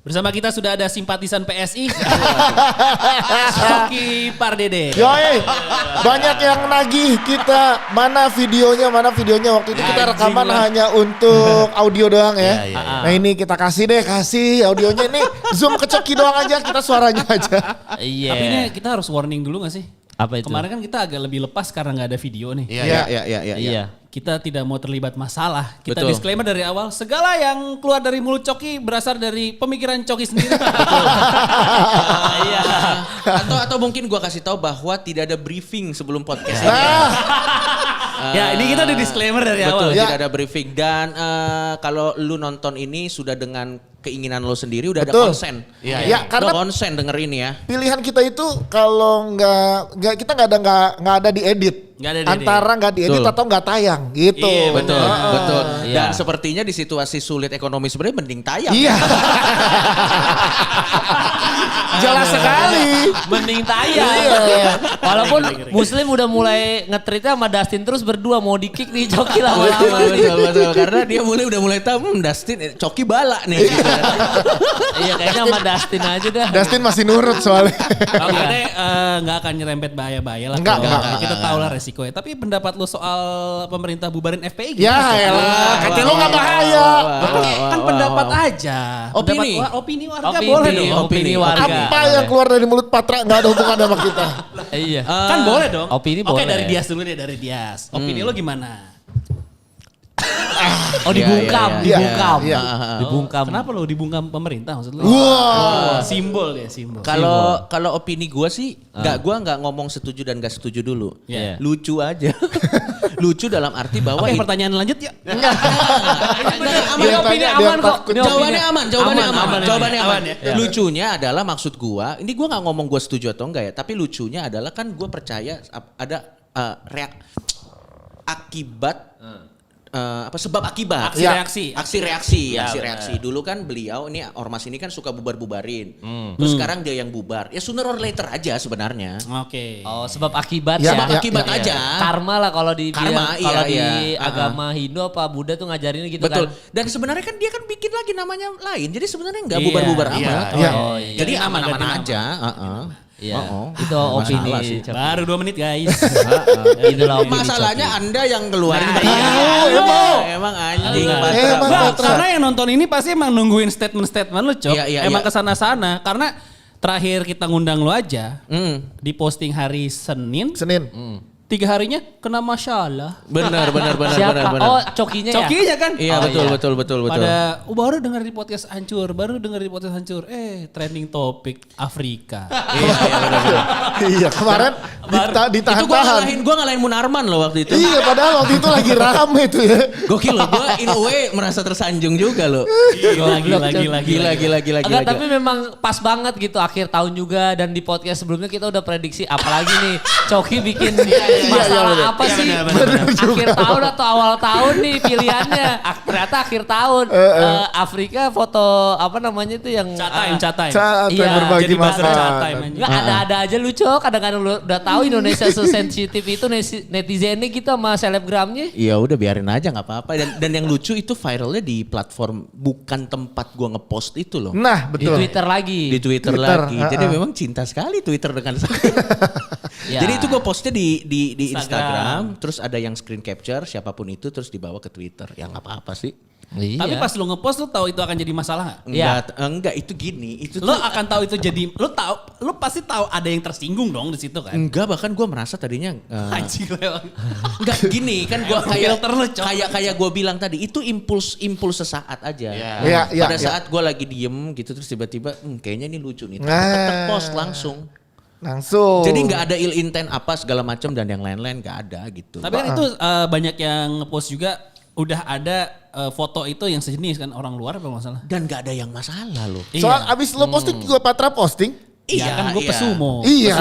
Bersama kita sudah ada simpatisan PSI. Coki Pardede. Yoi, banyak yang nagih kita. Mana videonya. Waktu itu kita rekaman hanya untuk audio doang ya. Nah ini kita kasih audionya nih. Zoom ke Coki doang aja, kita suaranya aja. Iya. Tapi ini kita harus warning dulu gak sih? Apa itu? Kemarin kan kita agak lebih lepas karena gak ada video nih. Iya. Kita tidak mau terlibat masalah. Kita Betul. disclaimer dari awal. Segala yang keluar dari mulut Coki berasal dari pemikiran Coki sendiri. Iya. Atau mungkin gua kasih tahu bahwa tidak ada briefing sebelum podcast ini. Ya ini kita udah disclaimer dari Betul, awal. tidak ada briefing. Dan kalau lu nonton ini sudah dengan keinginan lo sendiri, udah Betul. ada konsen. Ya, karena Udah konsen denger ini ya. pilihan kita itu kalau kita nggak ada diedit. Nggak ada diedit. Antara nggak diedit Betul. atau nggak tayang gitu. Iya, Betul, betul. Iya. Dan sepertinya di situasi sulit ekonomi sebenarnya mending tayang. Iya. Jelas sekali. Mending tayang. Iya. Walaupun Ngeri. Muslim udah mulai nge-treatnya sama Dustin terus berdua mau di-kick nih Coki Betul, lama-lama nih. betul. Karena dia udah mulai tahu Dustin Coki bala nih. Iya kayaknya sama Dustin aja dah. Dustin masih nurut soalnya. Oke, nggak akan nyerempet bahaya-bahaya lah. Enggak, Kalau enggak. kita tahu lah resikonya. Tapi pendapat lu soal pemerintah bubarin FPI Ya gimana? elah, kata lu nggak bahaya. Kan pendapat aja. Opini. Opini warga boleh dong. Opini warga. Apa yang keluar dari mulut Patra nggak ada hubungan sama kita. Iya. Kan boleh dong. Opini Oke boleh. dari Dias dulu deh, dari Dias. Opini lo gimana? Oh dibungkam, iya, dibungkam. iya. Dibungkam. Kenapa lo dibungkam pemerintah maksud lo? Wah. Simbol dia, simbol. Kalau opini gua sih gua nggak ngomong setuju dan gak setuju dulu. Iya. Lucu aja. Lucu dalam arti bahwa Oke, pertanyaan lanjut ya. Ini opini Dia aman kok. takut. Ini Jawabannya opini. aman, jawabannya aman, aman, jawabannya aman, aman. ya. Lucunya adalah maksud gua, ini gua nggak ngomong gua setuju atau enggak ya, tapi lucunya adalah kan gua percaya ada akibat sebab akibat. Aksi reaksi. Aksi reaksi. Dulu kan beliau ini ormas ini kan suka bubar-bubarin. Terus sekarang dia yang bubar. Ya sooner or later aja sebenarnya. Oke. Oh sebab akibat Ya, ya. Sebab akibat ya. aja. Karma lah kalau di Karma, kalau iya, di iya. agama Hindu apa Buddha tuh ngajarin gitu Betul. kan. Dan sebenarnya kan dia kan bikin lagi namanya lain. Jadi sebenarnya nggak Iya, bubar-bubar iya, amat. iya. Oh, iya. Jadi Ganti nama, aman-aman ganti nama. aja. Iya. Oh, Itu nggak opini. masalah sih. Coki. Baru 2 menit guys. Itulah opini. Masalahnya Anda yang keluarin Nah, berita. iya. Emang anjing. Enggak. Patra. Emang Enggak, Patra. karena yang nonton ini pasti emang nungguin statement-statement lu, Cok. Iya, iya, Emang iya. kesana-sana. Karena terakhir kita ngundang lu aja, Hmm. di posting hari Senin, Senin. 3 harinya kena masalah. Benar. Siapa? Oh Cokinya ya? Cokinya kan? Iya betul. Pada baru dengar di podcast hancur, trending topik Afrika. Iya kemarin Itu ditahan-tahan. gue ngalahin Munarman loh waktu itu. Iya padahal waktu itu lagi rame tuh ya. Gokil loh, gue in a way merasa tersanjung juga loh. Gila. Enggak, tapi memang pas banget gitu akhir tahun juga dan di podcast sebelumnya kita udah prediksi apalagi nih Coki bikin masalah iya, apa iya, sih benar, akhir tahun atau awal tahun nih pilihannya. Ternyata akhir tahun Afrika foto apa namanya itu yang Catai. Saat Iya, berbagi jadi buzzer makan. catai, man. Enggak ada-ada aja lucu kadang-kadang lu udah tahu Indonesia sesensitif itu netizennya gitu sama selebgramnya. Ya udah biarin aja nggak apa-apa. Dan yang lucu itu viralnya di platform bukan tempat gue ngepost itu loh. Nah Di betul. Twitter lagi. Di Twitter lagi. Jadi memang cinta sekali Twitter dengan saya. Ya. Jadi itu gue postnya di Instagram. Terus ada yang screen capture siapapun itu terus dibawa ke Twitter. Ya nggak apa-apa sih. Iya. Tapi pas lu ngepost lu tahu itu akan jadi masalah nggak? Enggak itu gini. Itu Lu akan tahu itu jadi, lu pasti tahu ada yang tersinggung dong di situ kan? enggak, bahkan gue merasa tadinya Anjing lewat. enggak gini kan gue Filter lu, Cok. kayak gue bilang tadi itu impuls sesaat aja. Iya, iya, Pada iya. saat gue lagi diem gitu terus tiba-tiba kayaknya ini lucu nih. Nah. Post langsung. Langsung. Jadi nggak ada ill intent apa segala macam dan yang lain-lain nggak ada gitu. Tapi kan itu banyak yang ngepost juga udah ada foto itu yang sejenis kan orang luar apa masalah? Dan nggak ada yang masalah loh. Soal abis lo posting juga Patra posting. Iya kan gue pesumo. Iya.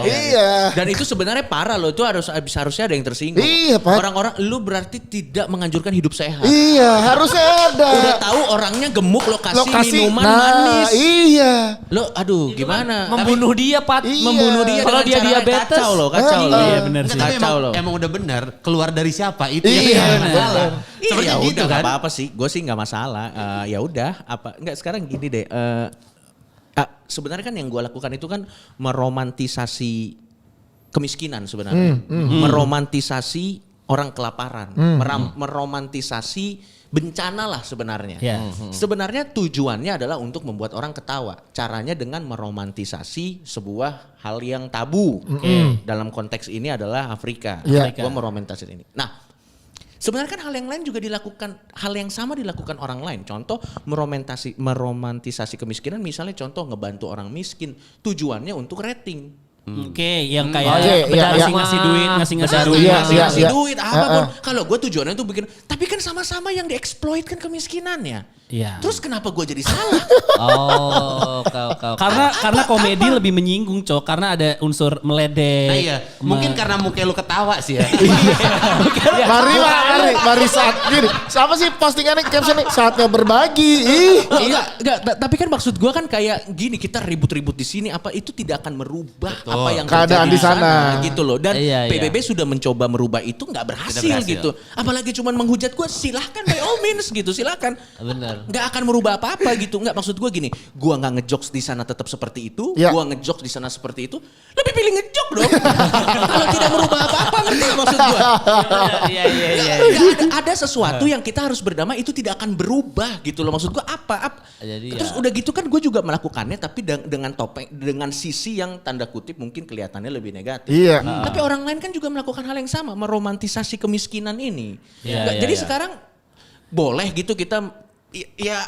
Iya. Dan itu sebenarnya parah loh. Itu harusnya ada yang tersinggung. Iya, Pak. Orang-orang lu berarti tidak menganjurkan hidup sehat. Iya harusnya ada. Udah tahu orangnya gemuk lo kasih minuman nah, manis. Iya. Lo aduh gimana? membunuh dia Pat. Iya. Membunuh dia Kalau dengan dia cara diabetes. kacau loh. Iya benar sih. Tapi Kacau loh. emang udah benar keluar dari siapa itu Iya, yang benar. masalah. Iya Seperti gitu udah nggak kan? apa-apa sih, gue sih nggak masalah. Ya udah, nggak sekarang gini deh. Sebenarnya kan yang gue lakukan itu kan meromantisasi kemiskinan sebenarnya, meromantisasi orang kelaparan, meromantisasi bencana lah sebenarnya. Sebenarnya tujuannya adalah untuk membuat orang ketawa. Caranya dengan meromantisasi sebuah hal yang tabu. Dalam konteks ini adalah Afrika. Gue meromantisasi ini. Nah, sebenarnya kan hal yang lain juga dilakukan, hal yang sama dilakukan orang lain. Contoh meromantisasi kemiskinan, misalnya contoh ngebantu orang miskin. Tujuannya untuk rating. Oke, yang kayak ngasih duit, ngasih duit, ngasih duit apapun. Kalau gue tujuannya tuh bikin, tapi kan sama-sama yang dieksploit kan kemiskinannya. Iya. Terus kenapa gue jadi salah? Karena komedi lebih menyinggung, Cok, karena ada unsur meledek. Nah iya, mungkin karena muka lu ketawa sih ya. Mari saat gini. Siapa sih postingannya captionnya saatnya berbagi. Enggak, tapi kan maksud gue kan kayak gini, kita ribut-ribut di sini apa itu tidak akan merubah apa yang keadaan terjadi di sana gitu loh. Dan Iya. PBB sudah mencoba merubah itu nggak berhasil gitu. Apalagi cuman menghujat gue, silahkan by all means gitu, silahkan. Bener. Nggak akan merubah apa-apa gitu. Nggak, maksud gue gini, gue nggak ngejokes di sana tetap seperti itu, gue ngejokes di sana seperti itu, lebih pilih ngejok dong. Kalau tidak merubah apa-apa, ngerti nggak maksud gue? Iya. Ada sesuatu yang kita harus berdamai itu tidak akan berubah gitu loh. Maksud gue apa? Terus udah gitu kan gue juga melakukannya tapi dengan topeng, dengan sisi yang tanda kutip mungkin kelihatannya lebih negatif. Iya. Tapi orang lain kan juga melakukan hal yang sama, meromantisasi kemiskinan ini. Jadi sekarang boleh gitu kita ya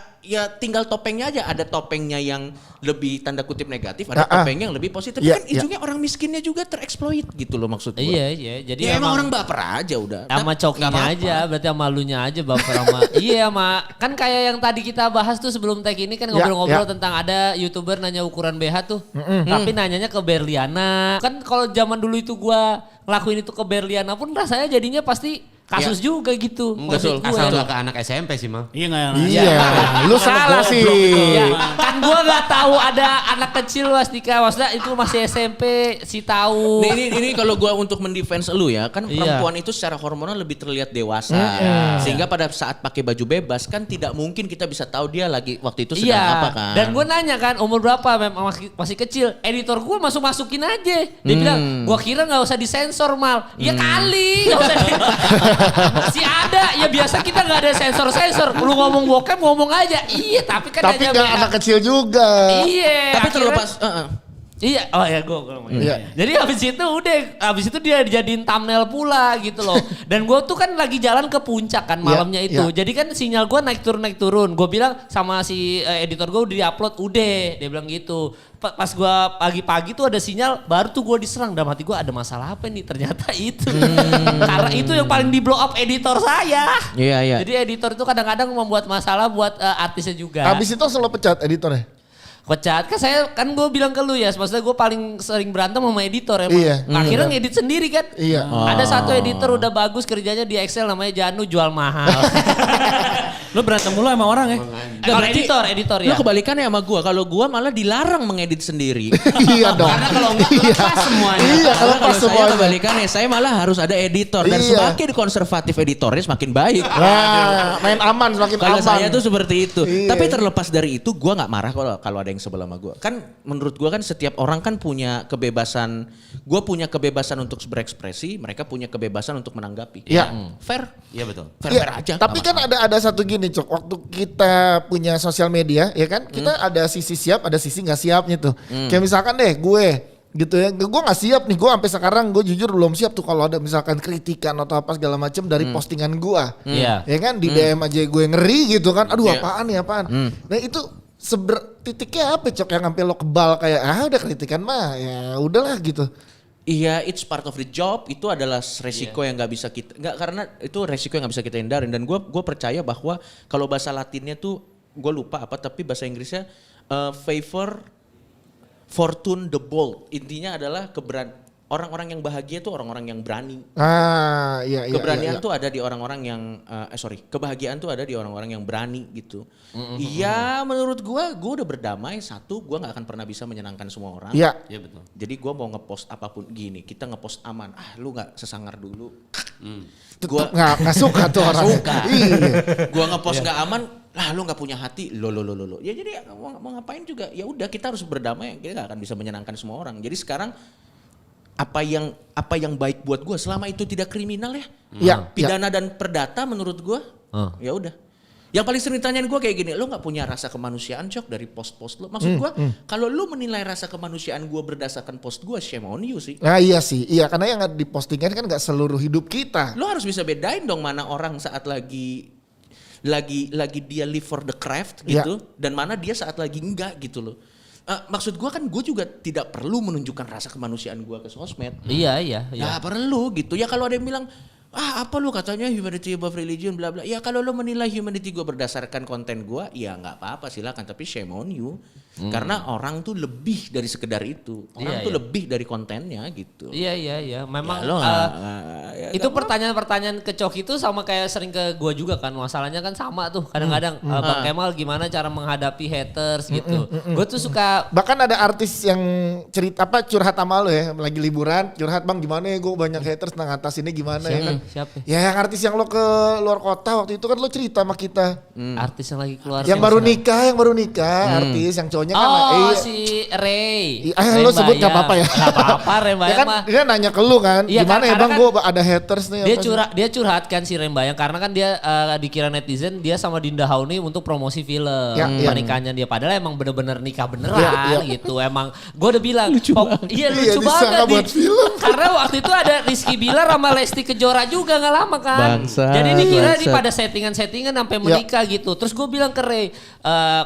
tinggal topengnya aja. Ada topengnya yang lebih tanda kutip negatif, ada topengnya yang lebih positif. Kan ujungnya orang miskinnya juga tereksploit gitu loh maksud gue. Iya. Jadi ya emang orang baper aja udah. Sama cokinya aja, berarti sama malunya aja baper sama. Iya sama, kan kayak yang tadi kita bahas tuh sebelum tag ini kan ngobrol-ngobrol tentang ada YouTuber nanya ukuran BH tuh. Tapi nanyanya ke Berliana. Kan kalau zaman dulu itu gua ngelakuin itu ke Berliana pun rasanya jadinya pasti kasus juga gitu. Betul. Asal gak ke anak SMP sih, Mang. Iya. Lu salah sih. Kan gua gak tahu ada anak kecil Wastika. Maksudnya itu masih SMP sih tahu. Ini kalau gua untuk mendefense lu ya, kan perempuan itu secara hormonal lebih terlihat dewasa. Sehingga pada saat pakai baju bebas kan tidak mungkin kita bisa tahu dia lagi waktu itu sedang apa kan. Dan gue nanya kan umur berapa, memang masih kecil. Editor gue masukin aja. Dia bilang, gua kira gak usah disensor Mal. Ya kali gak usah masih ada. Ya biasa kita gak ada sensor-sensor. Lu ngomong bokep ngomong aja. Iya tapi kan tapi gak anak kecil juga. Iya. Tapi terlepas Iya, oh ya gue ngomong. Jadi habis itu dia dijadiin thumbnail pula gitu loh. Dan gue tuh kan lagi jalan ke puncak kan malamnya itu. Jadi kan sinyal gue naik turun. Gue bilang sama si editor gue udah di-upload, udah. Dia bilang gitu. Pas gue pagi-pagi tuh ada sinyal, baru tuh gue diserang. Dalam hati gue ada masalah apa nih? Ternyata itu. Karena itu yang paling di blow up editor saya. Iya. Jadi editor itu kadang-kadang membuat masalah buat artisnya juga. Habis itu langsung lo pecat editornya? Pecat, kan gue bilang ke lu ya, maksudnya gue paling sering berantem sama editor emang. Iya. Akhirnya ngedit sendiri kan. Iya. Ada satu editor udah bagus kerjanya di Excel namanya Janu, jual mahal. Lu berantem mulu sama orang ya? Kalau editor ya. Lu kebalikannya sama gua. Kalau gua malah dilarang mengedit sendiri. Iya dong. Karena kalau enggak lepas semuanya. Iya, Karena lepas kalau saya semuanya. kebalikannya, saya malah harus ada editor. Dan Iya. semakin konservatif editornya semakin baik. Nah, main aman semakin Kalau aman. saya tuh seperti itu. Iya. Tapi terlepas dari itu, gua nggak marah kalau ada yang sebel sama gua. Kan menurut gua kan setiap orang kan punya kebebasan. Gua punya kebebasan untuk berekspresi, mereka punya kebebasan untuk menanggapi. Iya. Fair. Iya betul. Fair aja. Tapi kan ada satu gini Cok, waktu kita punya sosial media ya kan, kita ada sisi siap, ada sisi nggak siapnya tuh. Kayak misalkan deh gue gitu ya, gue nggak siap nih, gue sampai sekarang gue jujur belum siap tuh kalau ada misalkan kritikan atau apa segala macam dari postingan gue. Iya. Ya kan di DM aja gue ngeri gitu kan, aduh apaan nih apaan. Nah itu titiknya apa Cok yang sampai lo kebal kayak udah kritikan mah ya udahlah gitu. Iya, it's part of the job. Itu adalah resiko yang nggak bisa kita, nggak, karena itu resiko yang nggak bisa kita hindarin. Dan gue percaya bahwa kalau bahasa Latinnya tuh gue lupa apa, tapi bahasa Inggrisnya favor fortune the bold. Intinya adalah orang-orang yang bahagia tuh orang-orang yang berani. Iya. Keberanian tuh ada di orang-orang yang kebahagiaan tuh ada di orang-orang yang berani gitu. Iya, menurut gua udah berdamai. Satu, gua nggak akan pernah bisa menyenangkan semua orang. Iya. Iya betul. Jadi gua mau ngepost apapun gini, kita ngepost aman. Lu nggak sesangar dulu. Gua Nggak suka tuh orang. Iya. gua ngepost nggak aman, lu nggak punya hati, lo. Ya jadi mau ngapain juga, ya udah kita harus berdamai, kita nggak akan bisa menyenangkan semua orang. Jadi sekarang apa yang baik buat gue selama itu tidak kriminal ya, pidana dan perdata menurut gue, ya udah. Yang paling sering ditanyain gue kayak gini, lo nggak punya rasa kemanusiaan Cok dari post-post lo? Maksud gue, kalau lo menilai rasa kemanusiaan gue berdasarkan post gue, shame on you sih. Nah iya sih, karena yang dipostingkan kan nggak seluruh hidup kita. Lo harus bisa bedain dong mana orang saat lagi dia live for the craft gitu, dan mana dia saat lagi enggak gitu loh. Maksud gue kan gue juga tidak perlu menunjukkan rasa kemanusiaan gue ke sosmed. Iya. Nggak perlu gitu. Ya kalau ada yang bilang, apa lu katanya humanity above religion bla bla. Ya kalau lu menilai humanity gue berdasarkan konten gue, ya nggak apa-apa silakan. Tapi shame on you. Karena orang tuh lebih dari sekedar itu. Orang tuh lebih dari kontennya gitu. Iya. Memang Ya, itu pertanyaan-pertanyaan ke Coki itu sama kayak sering ke gue juga kan. Masalahnya kan sama tuh. Kadang-kadang Bang Kemal gimana cara menghadapi haters gitu. Gue tuh suka. Bahkan ada artis yang curhat sama lo ya, lagi liburan, curhat Bang gimana ya gue banyak haters tentang atas ini gimana ya kan. Siapa? Ya yang artis yang lo ke luar kota waktu itu kan lo cerita sama kita. Artis yang lagi keluar. Yang baru nikah, artis yang cowoknya kan. Si Ray. Lo sebut gak apa-apa ya? Gak apa-apa Rembayang ya kan mah. dia nanya ke lu kan, Iya, gimana ya Bang kan, gue ada haters nih. Dia curhat kan si Rembayang karena kan dia dikira netizen dia sama Dinda Hauni untuk promosi film pernikahannya dia. Padahal emang bener-bener nikah beneran gitu. Emang gue udah bilang. Lucu banget. Buat film. Karena waktu itu ada Rizky Bilar sama Lesti Kejora juga gak lama kan. Jadi dikira dia pada settingan-settingan sampai menikah gitu. Terus gue bilang ke Ray,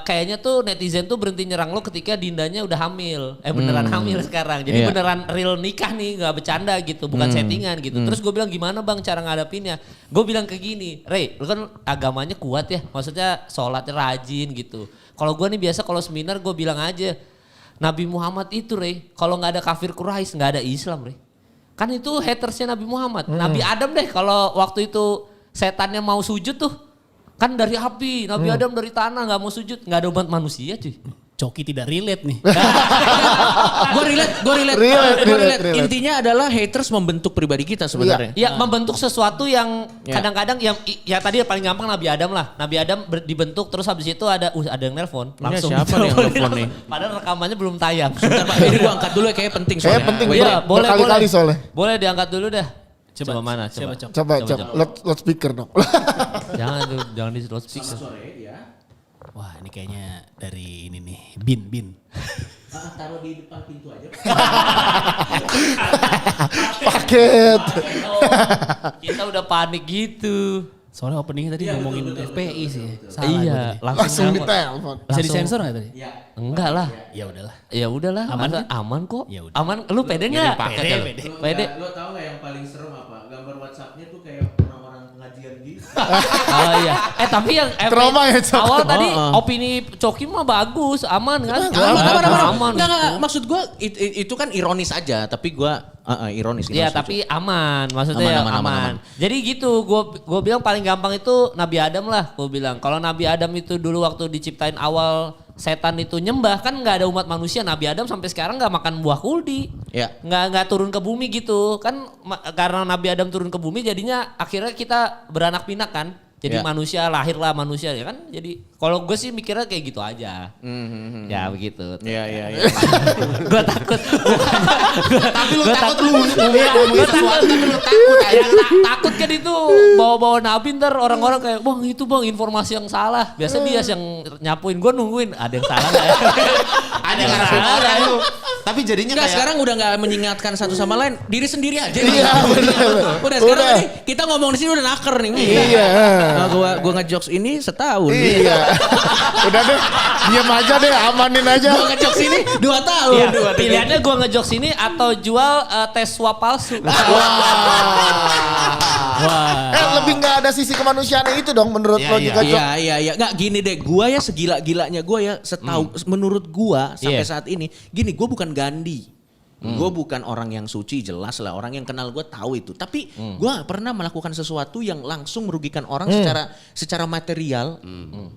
kayaknya tuh netizen tuh berhenti nyerang lo ketika Dindanya udah hamil. Beneran hamil sekarang. Jadi beneran real nikah nih, gak bercanda gitu, bukan settingan gitu. Terus gue bilang gimana Bang cara ngadapinnya? Gue bilang kayak gini, Ray, lu kan agamanya kuat ya, maksudnya sholatnya rajin gitu. Kalau gue nih biasa kalau seminar gue bilang aja, Nabi Muhammad itu Ray, kalau gak ada kafir Quraisy gak ada Islam Ray. Kan itu hatersnya Nabi Muhammad. Nabi Adam deh kalau waktu itu setannya mau sujud tuh, kan dari api, Nabi Adam dari tanah gak mau sujud, gak ada umat manusia cuy. Coki tidak relate nih. Gue relate. Intinya adalah haters membentuk pribadi kita sebenarnya. Iya, membentuk sesuatu yang kadang-kadang ya tadi paling gampang Nabi Adam lah. Nabi Adam dibentuk terus habis itu ada yang nelpon. Langsung siapa nih yang nelpon nih? Padahal rekamannya belum tayang. Sebentar Pak, ini gue angkat dulu ya kayaknya penting soalnya. Kayak penting, boleh. Berkali-kali soalnya. Boleh diangkat dulu dah. Coba mana? Coba. Loudspeaker dong. Jangan di loudspeaker. Wah ini kayaknya dari ini nih, Bin. Taruh di depan pintu aja. Paket. Kita udah panik gitu. Soalnya openingnya tadi ngomongin FPI sih. Salah Iya, Langsung ditelepon. Bisa disensor gak tadi? Enggak lah. Ya udahlah. Aman kok. Ya udah. Aman. Lu pede nggak? Pede. Lo tau gak yang paling serem apa? Gambar WhatsApp-nya tuh kayak orang-orang pengajian gitu. Oh iya. Tapi yang Trauma ya, Cok. awal tadi opini Coki mah bagus, aman kan? Aman. Enggak, maksud gue itu kan ironis aja, tapi gue ironis. Iya tapi aman, maksudnya aman. Jadi gitu, gue bilang paling gampang itu Nabi Adam lah. Gue bilang kalau Nabi Adam itu dulu waktu diciptain awal setan itu nyembah kan nggak ada umat manusia. Nabi Adam sampai sekarang nggak makan buah kuldi, nggak turun ke bumi gitu kan. Karena Nabi Adam turun ke bumi jadinya akhirnya kita beranak pinak kan. Jadi manusia lahirlah manusia ya kan. Jadi kalau gue sih mikirnya kayak gitu aja. Ya begitu. Iya. Gue takut. Tapi lu takut lu Gue takut kan itu bawa-bawa Nabi ntar orang-orang kayak bang itu bang informasi yang salah. Biasa dia yang nyapuin, gue nungguin ada yang salah gak ya? Ada yang salah lu. Tapi jadinya kayak sekarang udah gak mengingatkan satu sama lain, diri sendiri aja. Iya benar. Udah sekarang nih kita ngomong di sini udah naker nih. Iya. Nah, gua ngejokes ini setahun. Iya. Udah deh, diam aja deh, amanin aja. Gua ngejokes ini 2 tahun. Iya, pilihannya gue ngejokes ini atau jual tes swab palsu. Lebih nggak ada sisi kemanusiaannya itu dong menurut lo juga. Iya. Nggak gini deh, gua ya segila-gilanya gua ya setahu menurut gua sampai saat ini, gini gua bukan Gandhi. Gue bukan orang yang suci, jelas lah. Orang yang kenal gue tahu itu. Tapi gue gak pernah melakukan sesuatu yang langsung merugikan orang secara material.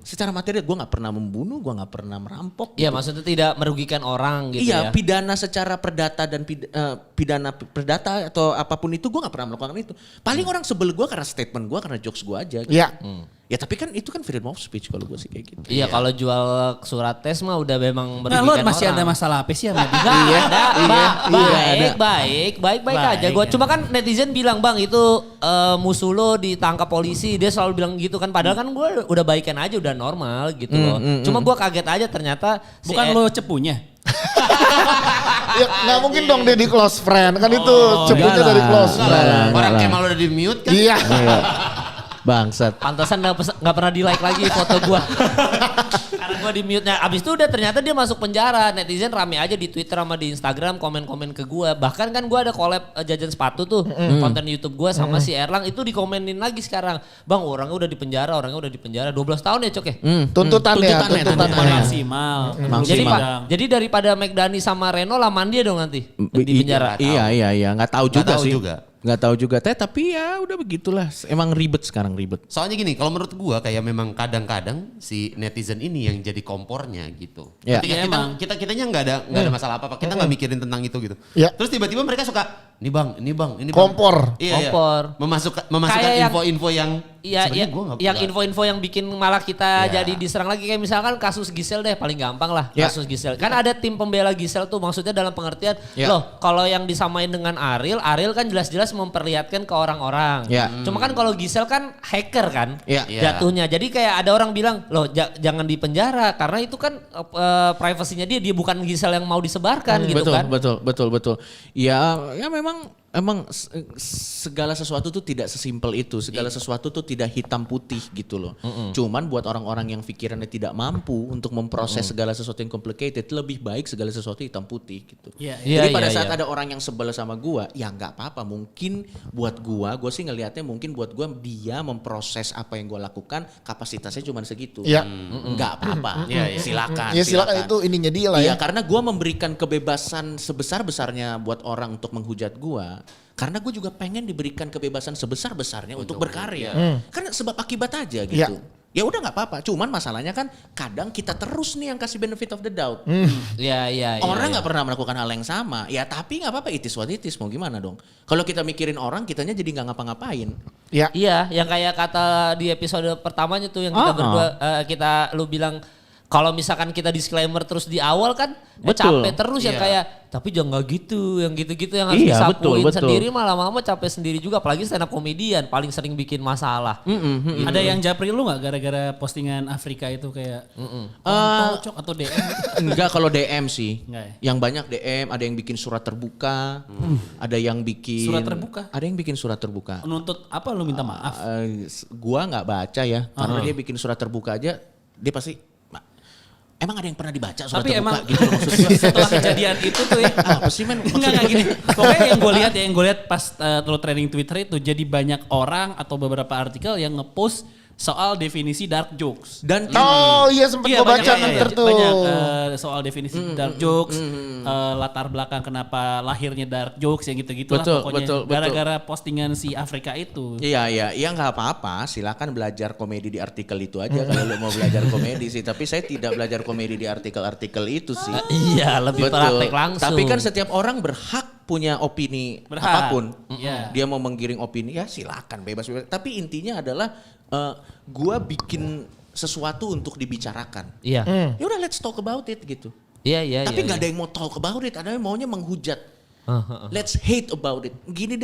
Secara material gue gak pernah membunuh, gue gak pernah merampok. Iya, gitu. maksudnya tidak merugikan orang gitu Iya, ya. pidana secara perdata dan pidana perdata atau apapun itu gue gak pernah melakukan itu. Paling orang sebel gue karena statement gue, karena jokes gue aja. Gitu. Iya. Ya tapi kan itu kan freedom of speech kalau gue sih kayak gitu. Iya, kalau jual surat tes mah udah memang Nah, merugikan lu masih orang. ada masalah apa sih sama dia? Baik aja. Gua cuma kan netizen bilang, "Bang, itu musuh lo ditangkap polisi." Dia selalu bilang gitu kan. Padahal kan gue udah baikan aja, udah normal gitu loh. Cuma gue kaget aja ternyata Bukan lo cepunya. Ya nggak mungkin dong dia di close friend kan itu cepunya enggak dari lah. close Enggak friend. lah. Orang Kemal udah di mute kan. Iya. Bangsat. pantesan nggak pernah di like lagi foto gue. Karena gue di mute. Nah, abis itu udah ternyata dia masuk penjara. Netizen rame aja di Twitter sama di Instagram komen-komen ke gue. Bahkan kan gue ada collab jajan sepatu tuh. Konten YouTube gue sama si Erlang itu dikomenin lagi sekarang. Bang, orangnya udah di penjara, 12 tahun ya Cok ya? Tuntutannya. Maksimal. Jadi Sidang. jadi daripada McDani sama Reno laman dia dong nanti di penjara. Iya, nggak tahu juga tahu sih. juga. Nggak tahu juga tapi ya udah begitulah. Emang ribet sekarang ribet. Soalnya gini, kalau menurut gua kayak memang kadang-kadang si netizen ini yang jadi kompornya gitu. Ya. Ketika Ya, emang. kitanya nggak ada masalah apa-apa, kita nggak mikirin tentang itu gitu. Ya. Terus tiba-tiba mereka suka, ini bang. Kompor. Iya, Kompor. Memasukkan Kayak yang- info-info yang Iya, sebenarnya gua nggak- yang info-info yang bikin malah kita Ya. jadi diserang lagi kayak misalkan kasus Gisel deh paling gampang lah Ya. kasus Gisel. Kan ada tim pembela Gisel tuh maksudnya dalam pengertian Ya. loh kalau yang disamain dengan Ariel kan jelas-jelas memperlihatkan ke orang-orang. Ya. Cuma kan kalau Gisel kan hacker kan Ya. jatuhnya. Jadi kayak ada orang bilang loh jangan di penjara karena itu kan privasinya dia bukan Gisel yang mau disebarkan gitu kan. Betul. Ya memang segala sesuatu tuh tidak sesimpel itu. Segala sesuatu tuh tidak hitam putih gitu loh. Cuman buat orang-orang yang pikirannya tidak mampu untuk memproses segala sesuatu yang complicated, lebih baik segala sesuatu hitam putih gitu. Iya, Jadi pada iya, saat iya. ada orang yang sebel sama gua, ya nggak apa-apa. Mungkin buat gua sih ngelihatnya mungkin buat gua dia memproses apa yang gua lakukan kapasitasnya cuma segitu. Iya. Nggak apa-apa. Silakan. Ya silakan itu ininya dia lah Iya, ya. karena gue memberikan kebebasan sebesar-besarnya buat orang untuk menghujat gue. Karena gue juga pengen diberikan kebebasan sebesar-besarnya untuk berkarya. Karena sebab akibat aja gitu. Iya. Ya udah nggak apa-apa. Cuman masalahnya kan kadang kita terus nih yang kasih benefit of the doubt. Iya. Orang nggak pernah melakukan hal yang sama. Ya tapi nggak apa-apa, it is what it is. Mau gimana dong? Kalau kita mikirin orang, kitanya jadi nggak ngapa-ngapain. Ya. Iya, yang kayak kata di episode pertamanya tuh yang kita berdua lu bilang kalau misalkan kita disclaimer terus di awal kan gue Betul. capek terus yang Iya. kayak tapi jangan nggak gitu, yang gitu-gitu yang harus Iya, disapuin betul. sendiri malah lama capek sendiri juga apalagi stand up komedian paling sering bikin masalah. Ada yang japri lu nggak gara-gara postingan Afrika itu kayak cocok atau DM? Enggak, kalau DM sih. Enggak ya? Yang banyak DM, ada yang bikin surat terbuka, ada yang bikin Surat terbuka? Ada yang bikin surat terbuka. Menuntut apa lu minta maaf? Gua nggak baca ya, karena dia bikin surat terbuka aja, dia pasti emang ada yang pernah dibaca surat Tapi terbuka emang gitu loh maksudnya. setelah kejadian itu tuh ya. Apa sih men? Enggak gini. Pokoknya yang gue lihat pas lo trending Twitter itu jadi banyak orang atau beberapa artikel yang ngepost soal definisi dark jokes. Dan Oh iya sempat gue baca Twitter tuh. Banyak soal definisi dark jokes, latar belakang kenapa lahirnya dark jokes yang gitu-gitu lah Betul, pokoknya. betul. Gara-gara postingan si Afrika itu. Iya nggak apa-apa. Silakan belajar komedi di artikel itu aja kalau lo mau belajar komedi sih. Tapi saya tidak belajar komedi di artikel-artikel itu sih. Iya, lebih praktek langsung. Tapi kan setiap orang berhak punya opini Berhak. apapun. Iya. Dia mau menggiring opini ya silakan bebas. Tapi intinya adalah gua bikin sesuatu untuk dibicarakan. Iya. Ya udah let's talk about it gitu. Iya. Tapi nggak ada yang mau talk about it, ada yang maunya menghujat. Let's hate about it. Gini deh.